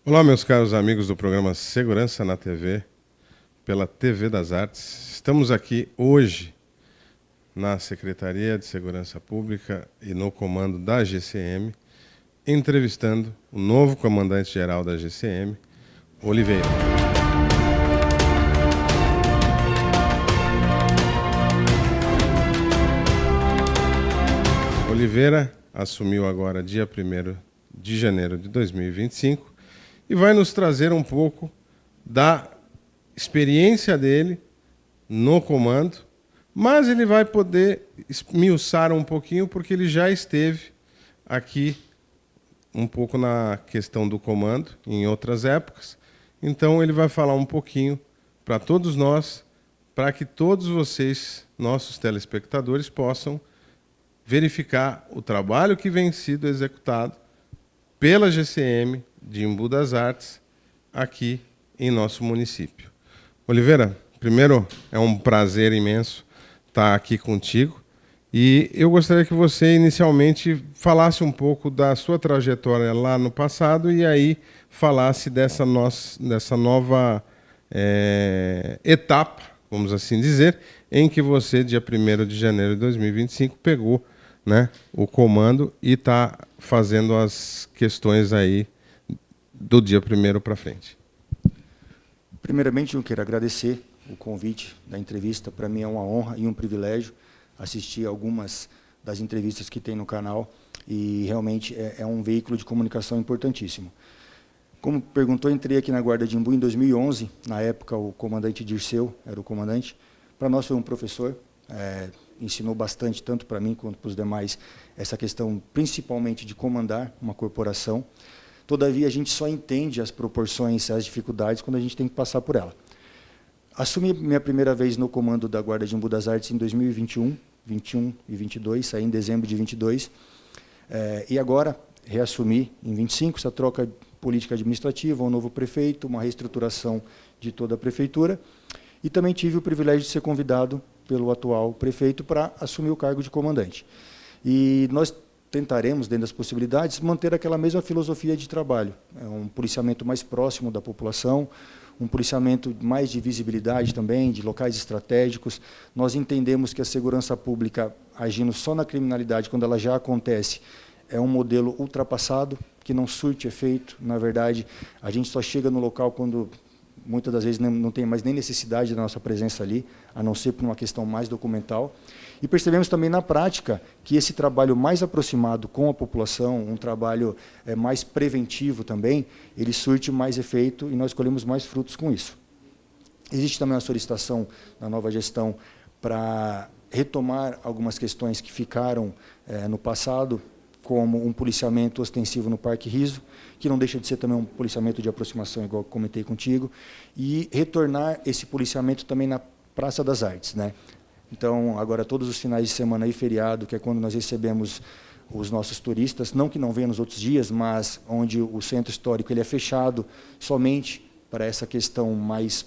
Olá, meus caros amigos do programa Segurança na TV, pela TV das Artes. Estamos aqui hoje na Secretaria de Segurança Pública e no comando da GCM, entrevistando o novo comandante-geral da GCM, Oliveira. Oliveira assumiu agora dia 1º de janeiro de 2025 e vai nos trazer um pouco da experiência dele no comando, mas ele vai poder esmiuçar um pouquinho, porque ele já esteve aqui um pouco na questão do comando, em outras épocas. Então ele vai falar um pouquinho para todos nós, para que todos vocês, nossos telespectadores, possam verificar o trabalho que vem sido executado pela GCM de Embu das Artes aqui em nosso município. Oliveira, primeiro é um prazer imenso estar aqui contigo e eu gostaria que você inicialmente falasse um pouco da sua trajetória lá no passado e aí falasse dessa nova etapa, vamos assim dizer, em que você, dia 1º de janeiro de 2025, pegou, né, o comando e está fazendo as questões aí do dia 1º para frente. Primeiramente, eu quero agradecer o convite da entrevista. Para mim é uma honra e um privilégio assistir algumas das entrevistas que tem no canal e realmente é um veículo de comunicação importantíssimo. Como perguntou, entrei aqui na Guarda de Embu em 2011. Na época, o comandante Dirceu era o comandante. Para nós foi um professor, ensinou bastante, tanto para mim quanto para os demais, essa questão principalmente de comandar uma corporação. Todavia, a gente só entende as proporções, as dificuldades, quando a gente tem que passar por ela. Assumi minha primeira vez no comando da Guarda de Embu das Artes em 2021, 21 e 22, saí em dezembro de 22. E agora, reassumi em 25, essa troca política administrativa, um novo prefeito, uma reestruturação de toda a prefeitura. E também tive o privilégio de ser convidado pelo atual prefeito para assumir o cargo de comandante. E nós tentaremos, dentro das possibilidades, manter aquela mesma filosofia de trabalho. Um policiamento mais próximo da população, um policiamento mais de visibilidade também, de locais estratégicos. Nós entendemos que a segurança pública, agindo só na criminalidade, quando ela já acontece, é um modelo ultrapassado, que não surte efeito. Na verdade, a gente só chega no local quando muitas das vezes não tem mais nem necessidade da nossa presença ali, a não ser por uma questão mais documental. E percebemos também na prática que esse trabalho mais aproximado com a população, um trabalho mais preventivo também, ele surte mais efeito e nós colhemos mais frutos com isso. Existe também uma solicitação na nova gestão para retomar algumas questões que ficaram no passado, como um policiamento ostensivo no Parque Riso, que não deixa de ser também um policiamento de aproximação, igual eu comentei contigo, e retornar esse policiamento também na Praça das Artes, né? Então, agora, todos os finais de semana e feriado, que é quando nós recebemos os nossos turistas, não que não venham nos outros dias, mas onde o centro histórico ele é fechado somente para essa questão mais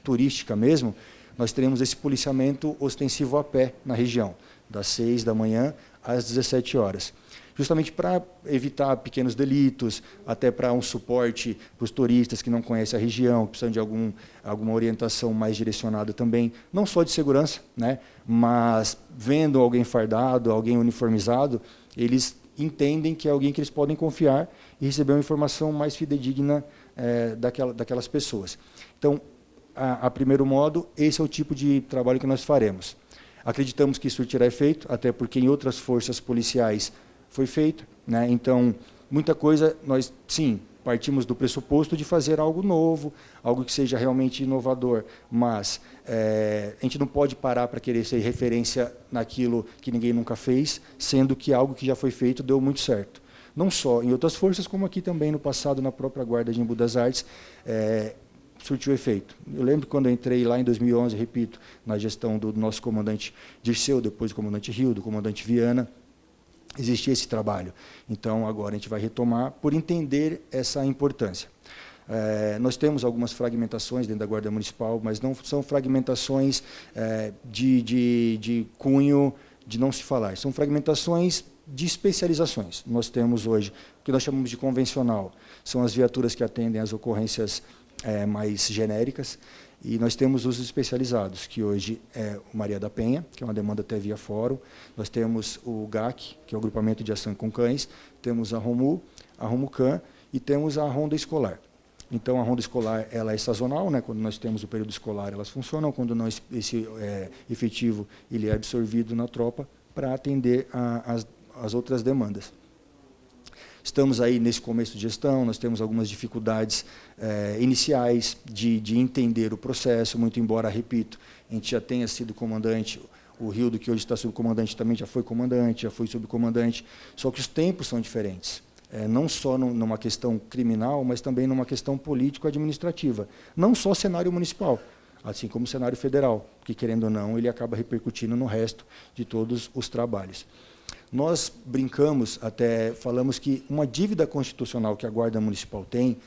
turística mesmo, nós teremos esse policiamento ostensivo a pé na região, das 6 da manhã às 17 horas. Justamente para evitar pequenos delitos, até para um suporte para os turistas que não conhecem a região, que precisam de alguma orientação mais direcionada também, não só de segurança, né, mas vendo alguém fardado, alguém uniformizado, eles entendem que é alguém que eles podem confiar e receber uma informação mais fidedigna daquelas pessoas. Então, a primeiro modo, esse é o tipo de trabalho que nós faremos. Acreditamos que isso terá efeito, até porque em outras forças policiais foi feito, né? Então, muita coisa, nós, sim, partimos do pressuposto de fazer algo novo, algo que seja realmente inovador, mas a gente não pode parar para querer ser referência naquilo que ninguém nunca fez, sendo que algo que já foi feito deu muito certo. Não só em outras forças, como aqui também no passado, na própria Guarda de Embu das Artes, surtiu efeito. Eu lembro quando eu entrei lá em 2011, repito, na gestão do nosso comandante Dirceu, depois do comandante Rio, do comandante Viana, existia esse trabalho. Então, agora a gente vai retomar por entender essa importância. Nós temos algumas fragmentações dentro da Guarda Municipal, mas não são fragmentações de cunho de não se falar. São fragmentações de especializações. Nós temos hoje o que nós chamamos de convencional, são as viaturas que atendem às ocorrências mais genéricas, e nós temos os especializados, que hoje é o Maria da Penha, que é uma demanda até via fórum, nós temos o GAC, que é o Grupamento de Ação com Cães, temos a Romucan e temos a Ronda Escolar. Então, a ronda escolar ela é sazonal, né? Quando nós temos o período escolar, elas funcionam. Quando esse efetivo ele é absorvido na tropa para atender as outras demandas. Estamos aí nesse começo de gestão, nós temos algumas dificuldades iniciais de entender o processo, muito embora, repito, a gente já tenha sido comandante, o Rildo, que hoje está subcomandante, também já foi comandante, já foi subcomandante, só que os tempos são diferentes. Não só numa questão criminal, mas também numa questão político-administrativa. Não só cenário municipal, assim como cenário federal, que, querendo ou não, ele acaba repercutindo no resto de todos os trabalhos. Nós brincamos, até falamos que uma dívida constitucional que a Guarda Municipal tem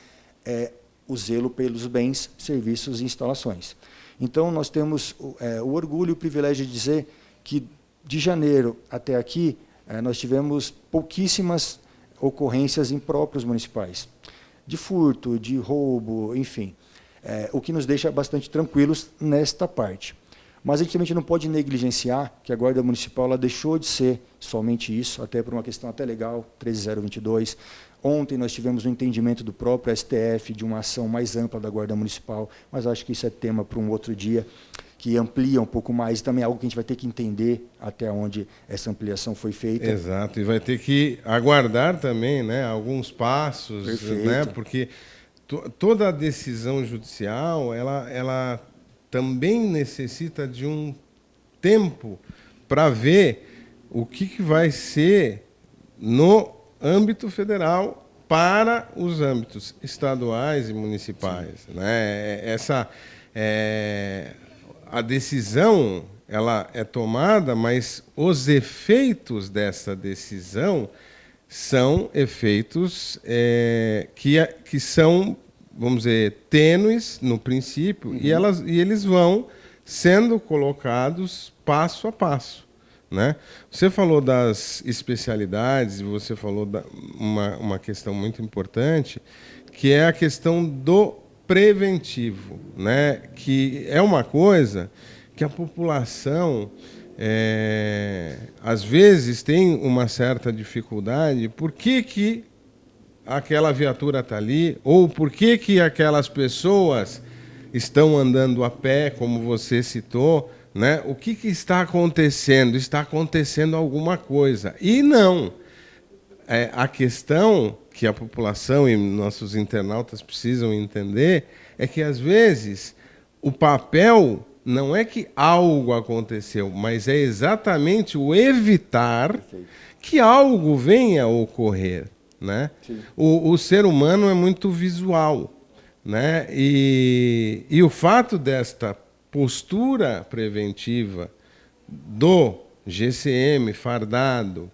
é o zelo pelos bens, serviços e instalações. Então, nós temos o orgulho e o privilégio de dizer que, de janeiro até aqui, nós tivemos pouquíssimas ocorrências impróprios municipais, de furto, de roubo, enfim, o que nos deixa bastante tranquilos nesta parte. Mas a gente também não pode negligenciar que a Guarda Municipal ela deixou de ser somente isso, até por uma questão até legal, 13022. Ontem nós tivemos um entendimento do próprio STF de uma ação mais ampla da Guarda Municipal, mas acho que isso é tema para um outro dia, que amplia um pouco mais, e também é algo que a gente vai ter que entender até onde essa ampliação foi feita. Exato, e vai ter que aguardar também, né, alguns passos, né, porque toda a decisão judicial, ela também necessita de um tempo para ver o que vai ser no âmbito federal para os âmbitos estaduais e municipais. Né? A decisão ela é tomada, mas os efeitos dessa decisão são efeitos que são, vamos dizer, tênues no princípio, e eles vão sendo colocados passo a passo. Né? Você falou das especialidades, você falou uma questão muito importante, que é a questão do preventivo, né? Que é uma coisa que a população, às vezes, tem uma certa dificuldade. Por que aquela viatura está ali? Ou por que aquelas pessoas estão andando a pé, como você citou? Né? O que está acontecendo? Está acontecendo alguma coisa. E não. A questão que a população e nossos internautas precisam entender é que, às vezes, o papel não é que algo aconteceu, mas é exatamente o evitar que algo venha a ocorrer. Né? O ser humano é muito visual. Né? E o fato desta postura preventiva do GCM fardado,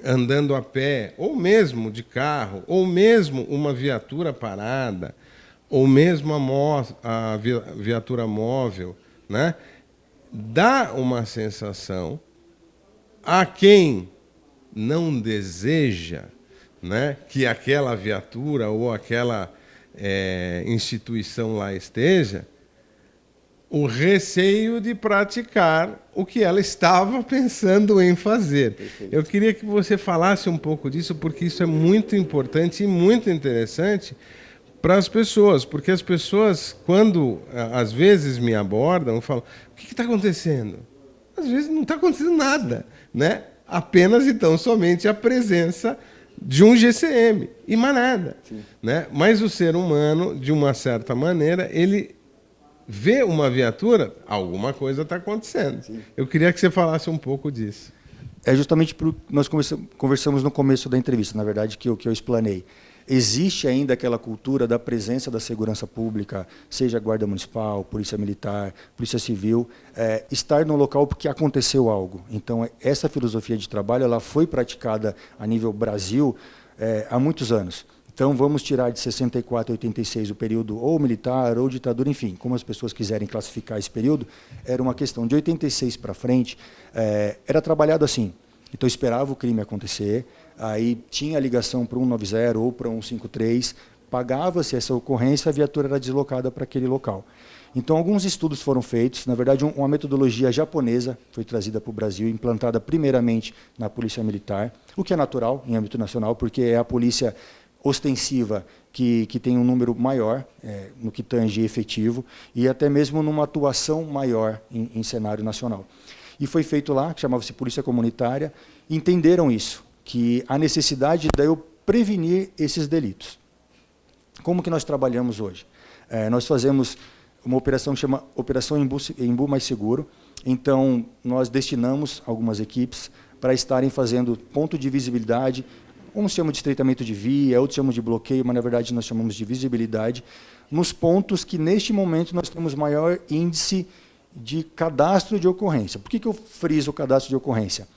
andando a pé, ou mesmo de carro, ou mesmo uma viatura parada, ou mesmo a viatura móvel, né? Dá uma sensação a quem não deseja, né, que aquela viatura ou aquela instituição lá esteja, o receio de praticar o que ela estava pensando em fazer. Perfeito. Eu queria que você falasse um pouco disso, porque isso é muito importante e muito interessante para as pessoas, porque as pessoas, quando às vezes me abordam, falam: o que está acontecendo? Às vezes não está acontecendo nada, né? Apenas, então, somente a presença de um GCM e mais nada. Né? Mas o ser humano, de uma certa maneira, ele vê uma viatura, alguma coisa está acontecendo. Sim. Eu queria que você falasse um pouco disso. É justamente por nós conversamos no começo da entrevista, na verdade, que eu explanei. Existe ainda aquela cultura da presença da segurança pública, seja Guarda Municipal, Polícia Militar, Polícia Civil, estar no local porque aconteceu algo. Então, essa filosofia de trabalho ela foi praticada a nível Brasil há muitos anos. Então, vamos tirar de 64 a 86 o período ou militar ou ditadura, enfim, como as pessoas quiserem classificar esse período, era uma questão de 86 para frente, era trabalhado assim. Então, eu esperava o crime acontecer, aí tinha a ligação para o 190 ou para o 153, pagava-se essa ocorrência, a viatura era deslocada para aquele local. Então, alguns estudos foram feitos. Na verdade, uma metodologia japonesa foi trazida para o Brasil, implantada primeiramente na Polícia Militar, o que é natural em âmbito nacional, porque é a polícia ostensiva que tem um número maior no que tange efetivo e até mesmo numa atuação maior em cenário nacional. E foi feito lá, que chamava-se Polícia Comunitária, entenderam isso, que a necessidade de eu prevenir esses delitos. Como que nós trabalhamos hoje? Nós fazemos uma operação que chama Operação Embu Mais Seguro. Então, nós destinamos algumas equipes para estarem fazendo ponto de visibilidade. Uns chamam de estreitamento de via, outros chamam de bloqueio, mas, na verdade, nós chamamos de visibilidade, nos pontos que, neste momento, nós temos maior índice de cadastro de ocorrência. Por que eu friso o cadastro de ocorrência?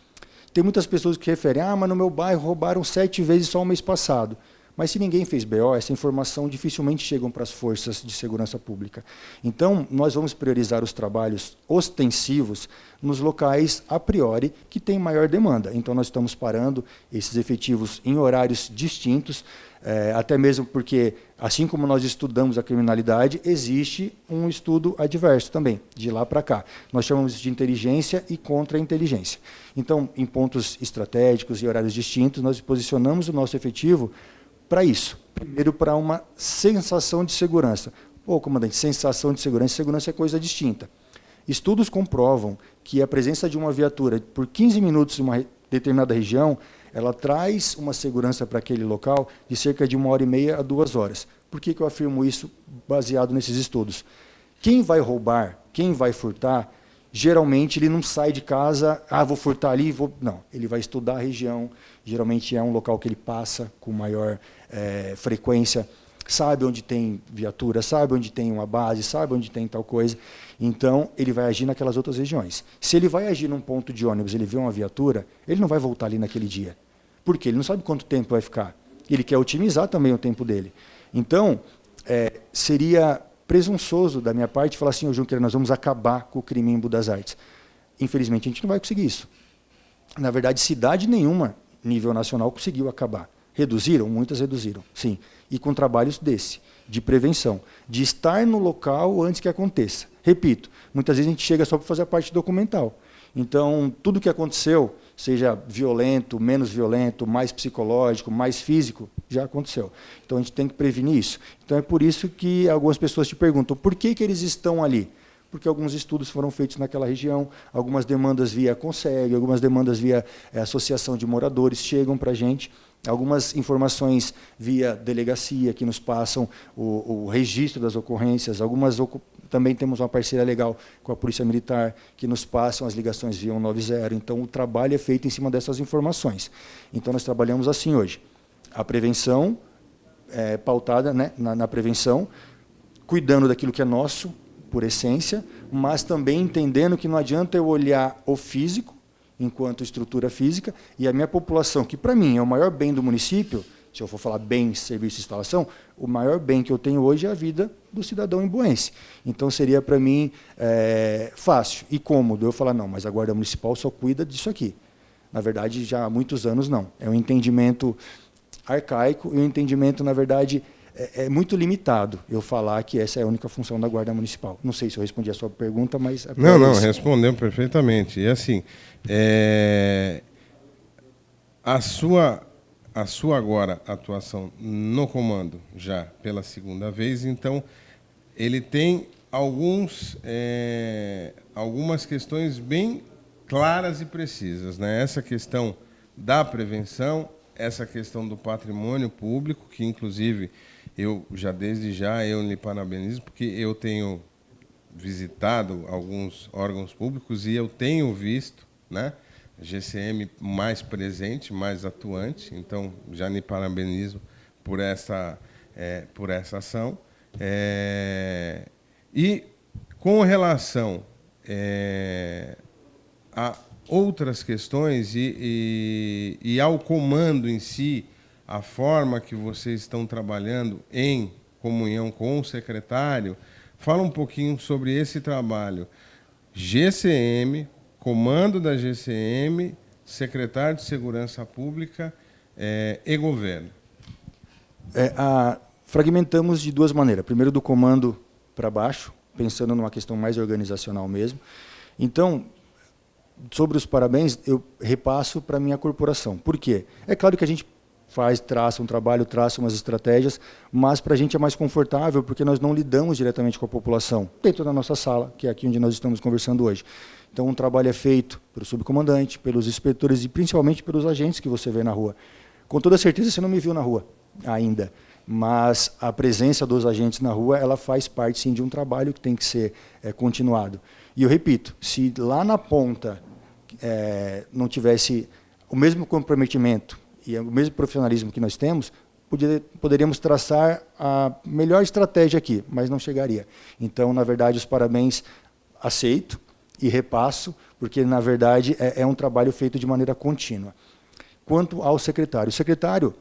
Tem muitas pessoas que referem, mas no meu bairro roubaram 7 vezes só o mês passado. Mas se ninguém fez BO, essa informação dificilmente chega para as forças de segurança pública. Então, nós vamos priorizar os trabalhos ostensivos nos locais, a priori, que têm maior demanda. Então, nós estamos parando esses efetivos em horários distintos, até mesmo porque, assim como nós estudamos a criminalidade, existe um estudo adverso também, de lá para cá. Nós chamamos de inteligência e contra-inteligência. Então, em pontos estratégicos e horários distintos, nós posicionamos o nosso efetivo para isso. Primeiro, para uma sensação de segurança. Pô, comandante, sensação de segurança e segurança é coisa distinta. Estudos comprovam que a presença de uma viatura por 15 minutos em uma determinada região, ela traz uma segurança para aquele local de cerca de 1h30 a 2 horas. Por que eu afirmo isso baseado nesses estudos? Quem vai roubar, quem vai furtar, geralmente ele não sai de casa, vou furtar ali, vou... Não, ele vai estudar a região, geralmente é um local que ele passa com maior frequência, sabe onde tem viatura, sabe onde tem uma base, sabe onde tem tal coisa, então ele vai agir naquelas outras regiões. Se ele vai agir num ponto de ônibus, ele vê uma viatura, ele não vai voltar ali naquele dia. Por quê? Ele não sabe quanto tempo vai ficar. Ele quer otimizar também o tempo dele. Então, seria presunçoso da minha parte falar assim, Junqueira, nós vamos acabar com o crime em Embu das Artes. Infelizmente, a gente não vai conseguir isso. Na verdade, cidade nenhuma, nível nacional, conseguiu acabar. Reduziram? Muitas reduziram, sim. E com trabalhos de prevenção, de estar no local antes que aconteça. Repito, muitas vezes a gente chega só para fazer a parte documental. Então, tudo que aconteceu, seja violento, menos violento, mais psicológico, mais físico, já aconteceu. Então, a gente tem que prevenir isso. Então, é por isso que algumas pessoas te perguntam, por que eles estão ali? Porque alguns estudos foram feitos naquela região, algumas demandas via CONSEG, algumas demandas via associação de moradores chegam para a gente, algumas informações via delegacia que nos passam o registro das ocorrências, também temos uma parceria legal com a Polícia Militar que nos passam as ligações via 190, então o trabalho é feito em cima dessas informações. Então nós trabalhamos assim hoje, a prevenção pautada, né, na prevenção, cuidando daquilo que é nosso, por essência, mas também entendendo que não adianta eu olhar o físico, enquanto estrutura física, e a minha população, que para mim é o maior bem do município, se eu for falar bem, serviço e instalação, o maior bem que eu tenho hoje é a vida do cidadão imbuense. Então seria para mim fácil e cômodo eu falar, não, mas a Guarda Municipal só cuida disso aqui. Na verdade, já há muitos anos não. É um entendimento arcaico e um entendimento, na verdade, é muito limitado eu falar que essa é a única função da Guarda Municipal. Não sei se eu respondi a sua pergunta, mas... Não, respondeu perfeitamente. E assim, a sua agora atuação no comando, já pela segunda vez, então, ele tem algumas questões bem claras e precisas, né? Essa questão da prevenção, essa questão do patrimônio público, que, inclusive... desde já lhe parabenizo, porque eu tenho visitado alguns órgãos públicos e eu tenho visto, né, GCM mais presente, mais atuante, então já lhe parabenizo por essa ação. E com relação a outras questões e ao comando em si, a forma que vocês estão trabalhando em comunhão com o secretário, fala um pouquinho sobre esse trabalho. GCM, comando da GCM, secretário de Segurança Pública e governo? Fragmentamos de duas maneiras. Primeiro, do comando para baixo, pensando numa questão mais organizacional mesmo. Então, sobre os parabéns, eu repasso para a minha corporação. Por quê? É claro que a gente traça um trabalho, traça umas estratégias, mas para a gente é mais confortável porque nós não lidamos diretamente com a população, dentro da nossa sala, que é aqui onde nós estamos conversando hoje. Então, um trabalho é feito pelo subcomandante, pelos inspetores e principalmente pelos agentes que você vê na rua. Com toda certeza, você não me viu na rua ainda, mas a presença dos agentes na rua, ela faz parte, sim, de um trabalho que tem que ser continuado. E eu repito, se lá na ponta não tivesse o mesmo comprometimento e o mesmo profissionalismo que nós temos, poderíamos traçar a melhor estratégia aqui, mas não chegaria. Então, na verdade, os parabéns aceito e repasso, porque, na verdade, é um trabalho feito de maneira contínua. Quanto ao secretário, o secretário,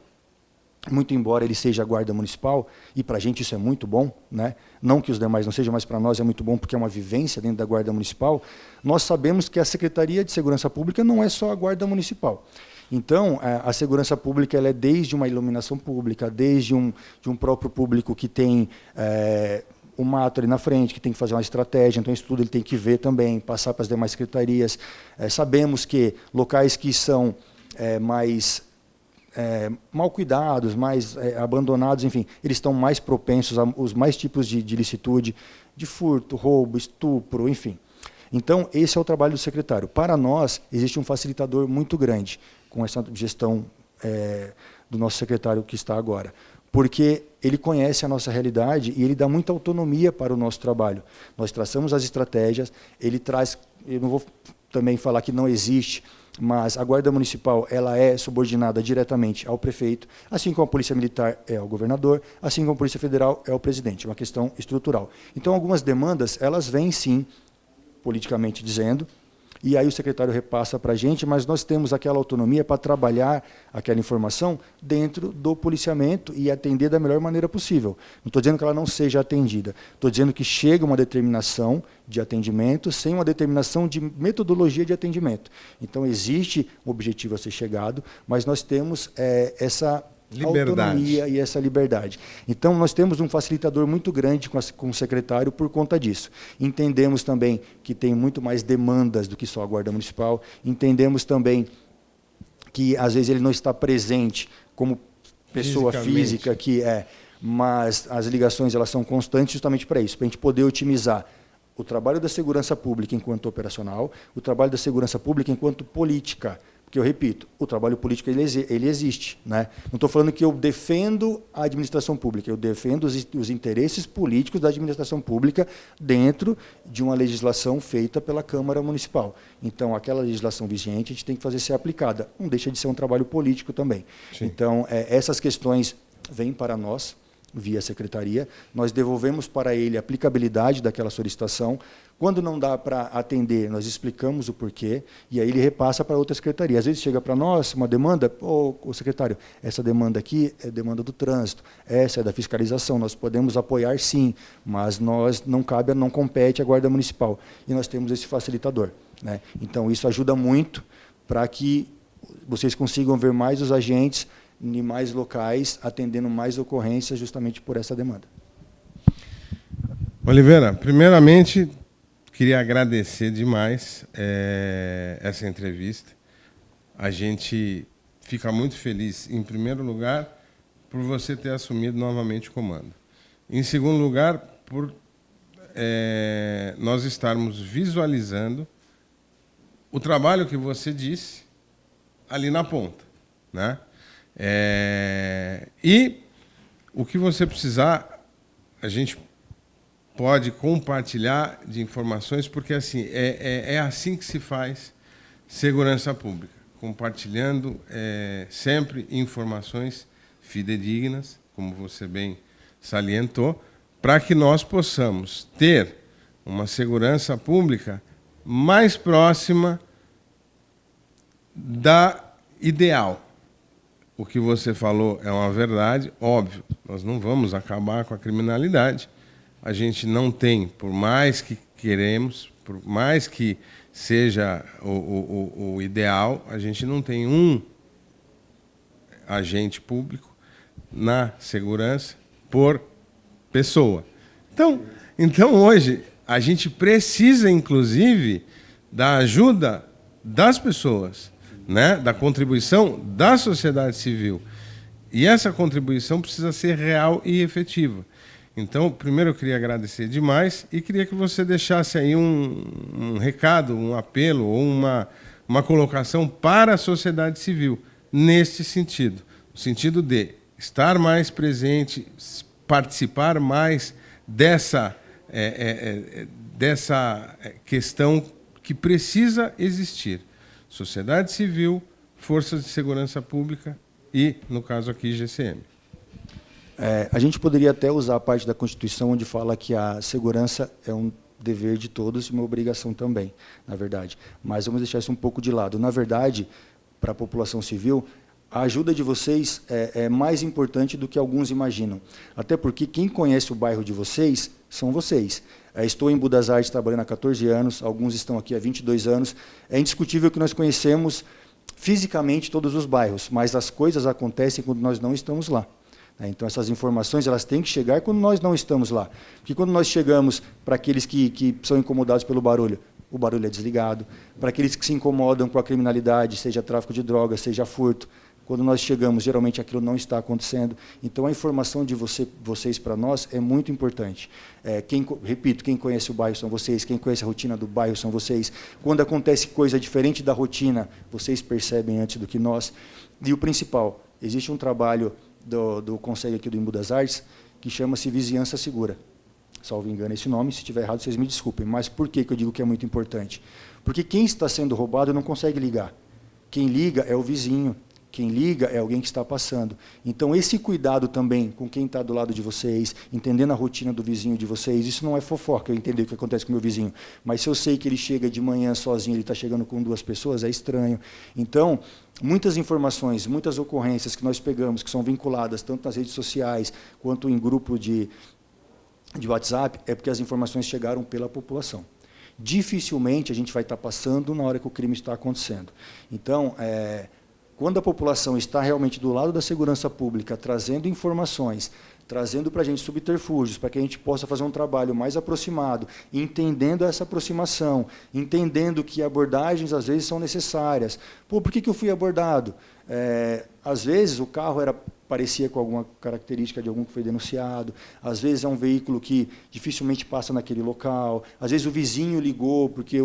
muito embora ele seja a guarda municipal, e para a gente isso é muito bom, né? Não que os demais não sejam, mas para nós é muito bom porque é uma vivência dentro da guarda municipal, nós sabemos que a Secretaria de Segurança Pública não é só a guarda municipal. Então, a segurança pública ela é desde uma iluminação pública, desde de um próprio público que tem um mato ali na frente, que tem que fazer uma estratégia, então isso tudo ele tem que ver também, passar para as demais secretarias. Sabemos que locais que são mais mal cuidados, mais abandonados, enfim, eles estão mais propensos aos mais tipos de ilicitude, de furto, roubo, estupro, enfim. Então, esse é o trabalho do secretário. Para nós, existe um facilitador muito grande com essa gestão do nosso secretário que está agora, porque ele conhece a nossa realidade e ele dá muita autonomia para o nosso trabalho. Nós traçamos as estratégias, ele traz, eu não vou também falar que não existe, mas a Guarda Municipal ela é subordinada diretamente ao prefeito, assim como a Polícia Militar é ao governador, assim como a Polícia Federal é ao presidente, é uma questão estrutural. Então, algumas demandas, elas vêm sim, politicamente dizendo, e aí o secretário repassa para a gente, mas nós temos aquela autonomia para trabalhar aquela informação dentro do policiamento e atender da melhor maneira possível. Não estou dizendo que ela não seja atendida, estou dizendo que chega uma determinação de atendimento sem uma determinação de metodologia de atendimento. Então, existe um objetivo a ser chegado, mas nós temos essa autonomia e essa liberdade. Então, nós temos um facilitador muito grande com o secretário por conta disso. Entendemos também que tem muito mais demandas do que só a Guarda Municipal. Entendemos também que, às vezes, ele não está presente como pessoa física, mas as ligações elas são constantes justamente para isso, para a gente poder otimizar o trabalho da segurança pública enquanto operacional, o trabalho da segurança pública enquanto política. Porque, eu repito, o trabalho político ele existe. Né? Não estou falando que eu defendo a administração pública, eu defendo os interesses políticos da administração pública dentro de uma legislação feita pela Câmara Municipal. Então, aquela legislação vigente a gente tem que fazer ser aplicada. Não deixa de ser um trabalho político também. Sim. Então, essas questões vêm para nós, via secretaria, nós devolvemos para ele a aplicabilidade daquela solicitação. Quando não dá para atender, nós explicamos o porquê, e aí ele repassa para outra secretaria. Às vezes chega para nós uma demanda, ô secretário, essa demanda aqui é demanda do trânsito, essa é da fiscalização, nós podemos apoiar sim, mas não compete à Guarda Municipal. E nós temos esse facilitador. Né? Então, isso ajuda muito para que vocês consigam ver mais os agentes em mais locais, atendendo mais ocorrências justamente por essa demanda. Oliveira, primeiramente, queria agradecer demais essa entrevista. A gente fica muito feliz, em primeiro lugar, por você ter assumido novamente o comando. Em segundo lugar, por nós estarmos visualizando o trabalho que você disse ali na ponta, né? E o que você precisar, a gente pode compartilhar de informações, porque assim, é assim que se faz segurança pública, compartilhando sempre informações fidedignas, como você bem salientou, para que nós possamos ter uma segurança pública mais próxima da ideal. O que você falou é uma verdade, óbvio, nós não vamos acabar com a criminalidade. A gente não tem, por mais que queremos, por mais que seja o ideal, a gente não tem um agente público na segurança por pessoa. Então hoje, a gente precisa, inclusive, da ajuda das pessoas, né? Da contribuição da sociedade civil. E essa contribuição precisa ser real e efetiva. Então, primeiro eu queria agradecer demais e queria que você deixasse aí um recado, um apelo ou uma colocação para a sociedade civil, nesse sentido. No sentido de estar mais presente, participar mais dessa questão que precisa existir. Sociedade civil, forças de segurança pública e, no caso aqui, GCM. A gente poderia até usar a parte da Constituição onde fala que a segurança é um dever de todos e uma obrigação também, na verdade. Mas vamos deixar isso um pouco de lado. Na verdade, para a população civil, a ajuda de vocês é mais importante do que alguns imaginam. Até porque quem conhece o bairro de vocês são vocês. Estou em Budas Artes trabalhando há 14 anos, alguns estão aqui há 22 anos. É indiscutível que nós conhecemos fisicamente todos os bairros, mas as coisas acontecem quando nós não estamos lá. Então, essas informações elas têm que chegar quando nós não estamos lá. Porque quando nós chegamos para aqueles que são incomodados pelo barulho, o barulho é desligado. Para aqueles que se incomodam com a criminalidade, seja tráfico de drogas, seja furto, quando nós chegamos, geralmente aquilo não está acontecendo. Então, a informação de vocês para nós é muito importante. Repito, quem conhece o bairro são vocês, quem conhece a rotina do bairro são vocês. Quando acontece coisa diferente da rotina, vocês percebem antes do que nós. E o principal, existe um trabalho do Conselho aqui do Budas Artes, que chama-se Vizinhança Segura. Salvo engano esse nome, se estiver errado, vocês me desculpem. Mas por que eu digo que é muito importante? Porque quem está sendo roubado não consegue ligar. Quem liga é o vizinho, quem liga é alguém que está passando. Então, esse cuidado também com quem está do lado de vocês, entendendo a rotina do vizinho de vocês, isso não é fofoca, eu entender o que acontece com o meu vizinho. Mas se eu sei que ele chega de manhã sozinho, ele está chegando com 2 pessoas, é estranho. Então, muitas informações, muitas ocorrências que nós pegamos, que são vinculadas tanto nas redes sociais, quanto em grupo de WhatsApp, é porque as informações chegaram pela população. Dificilmente a gente vai estar passando na hora que o crime está acontecendo. Então, quando a população está realmente do lado da segurança pública, trazendo informações, trazendo para a gente subterfúgios, para que a gente possa fazer um trabalho mais aproximado, entendendo essa aproximação, entendendo que abordagens, às vezes, são necessárias. Por que eu fui abordado? Às vezes, o carro parecia com alguma característica de algum que foi denunciado, às vezes é um veículo que dificilmente passa naquele local, às vezes o vizinho ligou porque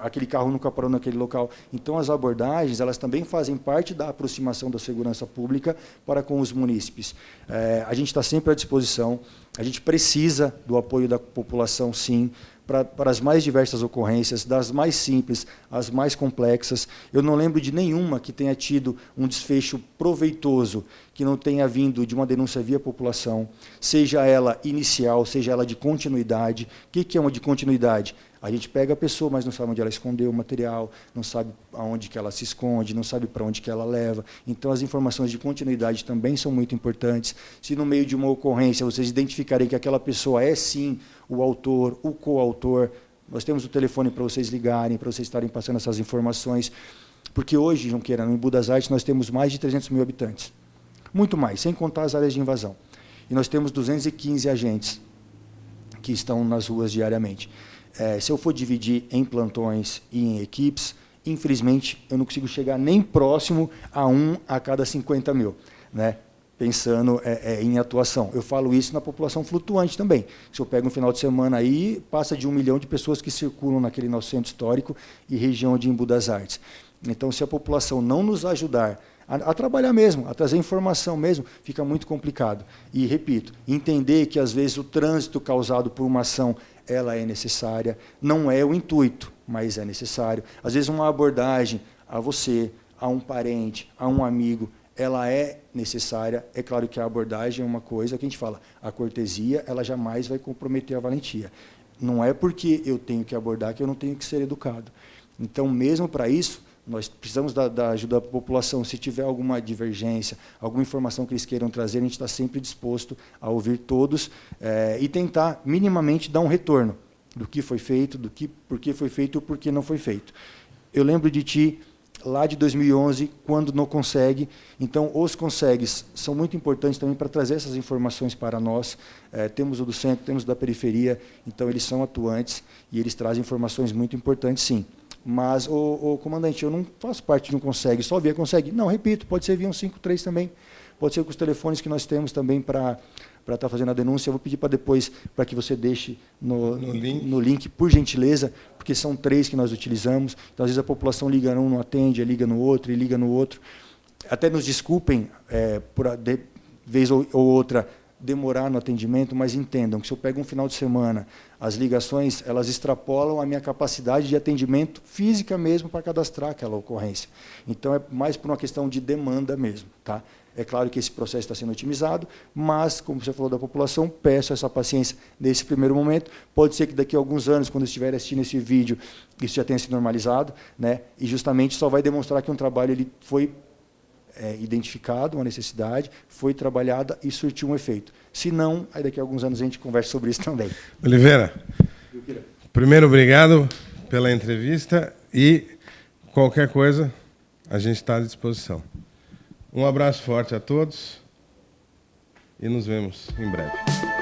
aquele carro nunca parou naquele local. Então, as abordagens elas também fazem parte da aproximação da segurança pública para com os munícipes. A gente está sempre à disposição, a gente precisa do apoio da população, sim, para as mais diversas ocorrências, das mais simples às mais complexas. Eu não lembro de nenhuma que tenha tido um desfecho proveitoso, que não tenha vindo de uma denúncia via população, seja ela inicial, seja ela de continuidade. O que é uma de continuidade? A gente pega a pessoa, mas não sabe onde ela escondeu o material, não sabe aonde que ela se esconde, não sabe para onde que ela leva. Então, as informações de continuidade também são muito importantes. Se no meio de uma ocorrência vocês identificarem que aquela pessoa é, sim, o autor, o coautor, nós temos o telefone para vocês ligarem, para vocês estarem passando essas informações. Porque hoje, Junqueira, em Budas Artes, nós temos mais de 300 mil habitantes. Muito mais, sem contar as áreas de invasão. E nós temos 215 agentes que estão nas ruas diariamente. Se eu for dividir em plantões e em equipes, infelizmente, eu não consigo chegar nem próximo a 1 a cada 50 mil, né? Pensando em atuação. Eu falo isso na população flutuante também. Se eu pego um final de semana aí, passa de 1 milhão de pessoas que circulam naquele nosso centro histórico e região de Embu das Artes. Então, se a população não nos ajudar a trabalhar mesmo, a trazer informação mesmo, fica muito complicado. E, repito, entender que, às vezes, o trânsito causado por uma ação ela é necessária, não é o intuito, mas é necessário. Às vezes, uma abordagem a você, a um parente, a um amigo, ela é necessária. É claro que a abordagem é uma coisa que a gente fala, a cortesia ela jamais vai comprometer a valentia. Não é porque eu tenho que abordar que eu não tenho que ser educado. Então, mesmo para isso, nós precisamos da ajuda da população. Se tiver alguma divergência, alguma informação que eles queiram trazer, a gente está sempre disposto a ouvir todos e tentar minimamente dar um retorno. do que foi feito, por que foi feito ou por que não foi feito. Eu lembro de ti lá de 2011, quando não consegue. Então, os consegues são muito importantes também para trazer essas informações para nós. Temos o do centro, temos o da periferia, então eles são atuantes e eles trazem informações muito importantes, sim. Mas, comandante, eu não faço parte de um consegue, só via consegue. Não, repito, pode ser via um 53 também, pode ser com os telefones que nós temos também para estar fazendo a denúncia. Eu vou pedir para depois, para que você deixe no link, por gentileza, porque são 3 que nós utilizamos. Então, às vezes, a população liga num, não atende, liga no outro, e liga no outro. Até nos desculpem, por de vez ou outra, demorar no atendimento, mas entendam que se eu pego um final de semana, as ligações elas extrapolam a minha capacidade de atendimento física mesmo para cadastrar aquela ocorrência. Então, é mais por uma questão de demanda mesmo. Tá? É claro que esse processo está sendo otimizado, mas, como você falou da população, peço essa paciência nesse primeiro momento. Pode ser que daqui a alguns anos, quando estiver assistindo esse vídeo, isso já tenha sido normalizado, né? E justamente só vai demonstrar que um trabalho ele foi identificado, uma necessidade, foi trabalhada e surtiu um efeito. Se não, aí daqui a alguns anos a gente conversa sobre isso também. Oliveira, primeiro, obrigado pela entrevista e qualquer coisa, a gente está à disposição. Um abraço forte a todos e nos vemos em breve.